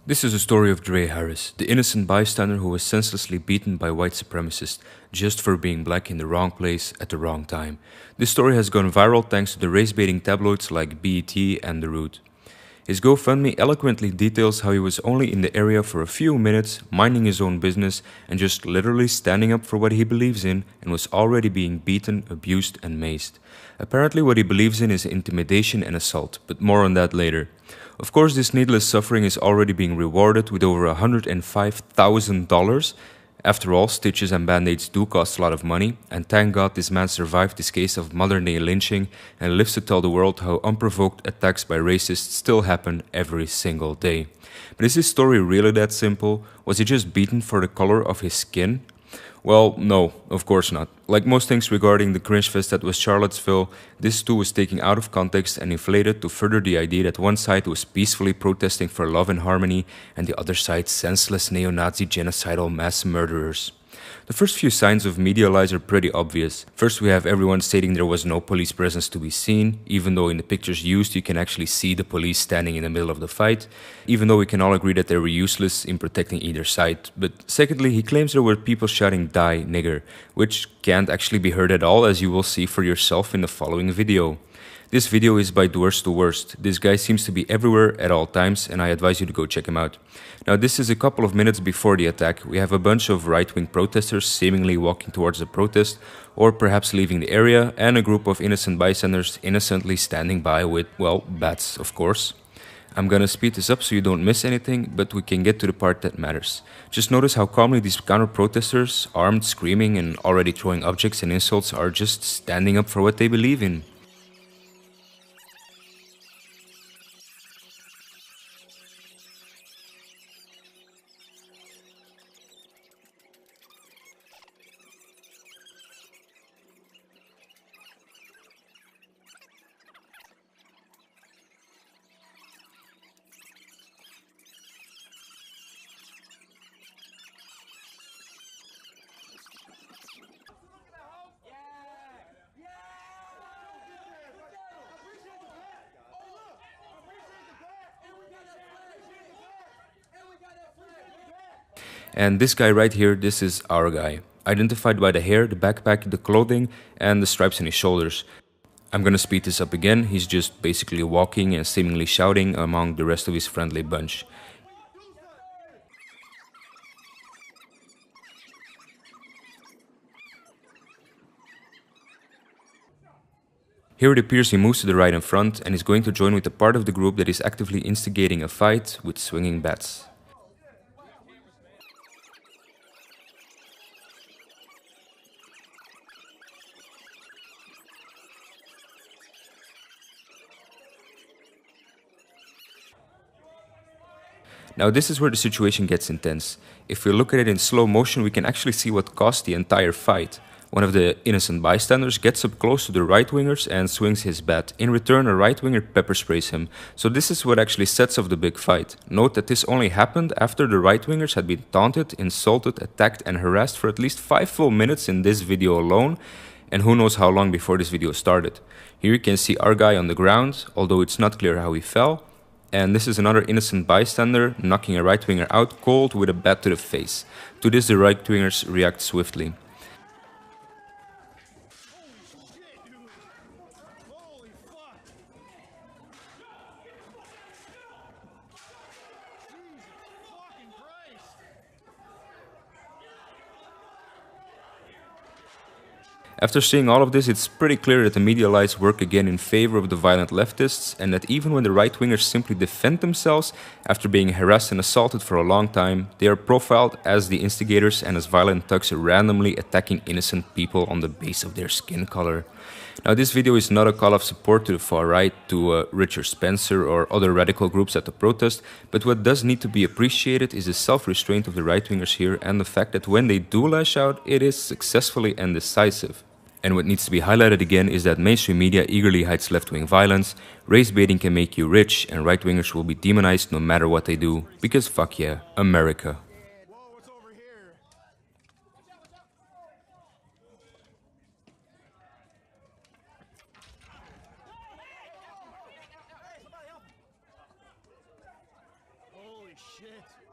This is the story of Dre Harris, the innocent bystander who was senselessly beaten by white supremacists just for being black in the wrong place at the wrong time. This story has gone viral thanks to the race-baiting tabloids like BET and The Root. His GoFundMe eloquently details how he was only in the area for a few minutes, minding his own business, and just literally standing up for what he believes in, and was already being beaten, abused, and maced. Apparently, what he believes in is intimidation and assault, but more on that later. Of course, this needless suffering is already being rewarded with over $105,000. After all, stitches and band-aids do cost a lot of money, and thank God this man survived this case of modern-day lynching and lives to tell the world how unprovoked attacks by racists still happen every single day. But is his story really that simple? Was he just beaten for the color of his skin? Well, no, of course not. Like most things regarding the cringe fest that was Charlottesville, this too was taken out of context and inflated to further the idea that one side was peacefully protesting for love and harmony, and the other side senseless neo-Nazi genocidal mass murderers. The first few signs of media lies are pretty obvious. First, we have everyone stating there was no police presence to be seen, even though in the pictures used you can actually see the police standing in the middle of the fight, even though we can all agree that they were useless in protecting either side. But secondly, he claims there were people shouting "Die, nigger," which can't actually be heard at all, as you will see for yourself in the following video. This video is by worst to worst. This guy seems to be everywhere at all times, and I advise you to go check him out. Now, this is a couple of minutes before the attack. We have a bunch of right-wing protesters seemingly walking towards the protest, or perhaps leaving the area, and a group of innocent bystanders innocently standing by with, well, bats, of course. I'm gonna speed this up so you don't miss anything, but we can get to the part that matters. Just notice how calmly these counter-protesters, armed, screaming, and already throwing objects and insults, are just standing up for what they believe in. And this guy right here, this is our guy. Identified by the hair, the backpack, the clothing, and the stripes on his shoulders. I'm gonna speed this up again. He's just basically walking and seemingly shouting among the rest of his friendly bunch. Here it appears he moves to the right in front and is going to join with the part of the group that is actively instigating a fight with swinging bats. Now this is where the situation gets intense. If we look at it in slow motion, we can actually see what caused the entire fight. One of the innocent bystanders gets up close to the right-wingers and swings his bat. In return, a right-winger pepper sprays him. So this is what actually sets off the big fight. Note that this only happened after the right-wingers had been taunted, insulted, attacked and harassed for at least 5 full minutes in this video alone. And who knows how long before this video started. Here you can see our guy on the ground, although it's not clear how he fell. And this is another innocent bystander knocking a right-winger out cold with a bat to the face. To this the right-wingers react swiftly. After seeing all of this, it's pretty clear that the media lies work again in favor of the violent leftists, and that even when the right-wingers simply defend themselves after being harassed and assaulted for a long time, they are profiled as the instigators and as violent thugs randomly attacking innocent people on the base of their skin color. Now, this video is not a call of support to the far right, to Richard Spencer or other radical groups at the protest, but what does need to be appreciated is the self-restraint of the right-wingers here and the fact that when they do lash out, it is successfully and decisive. And what needs to be highlighted again is that mainstream media eagerly hides left-wing violence, race baiting can make you rich, and right-wingers will be demonized no matter what they do, because fuck yeah, America. shit.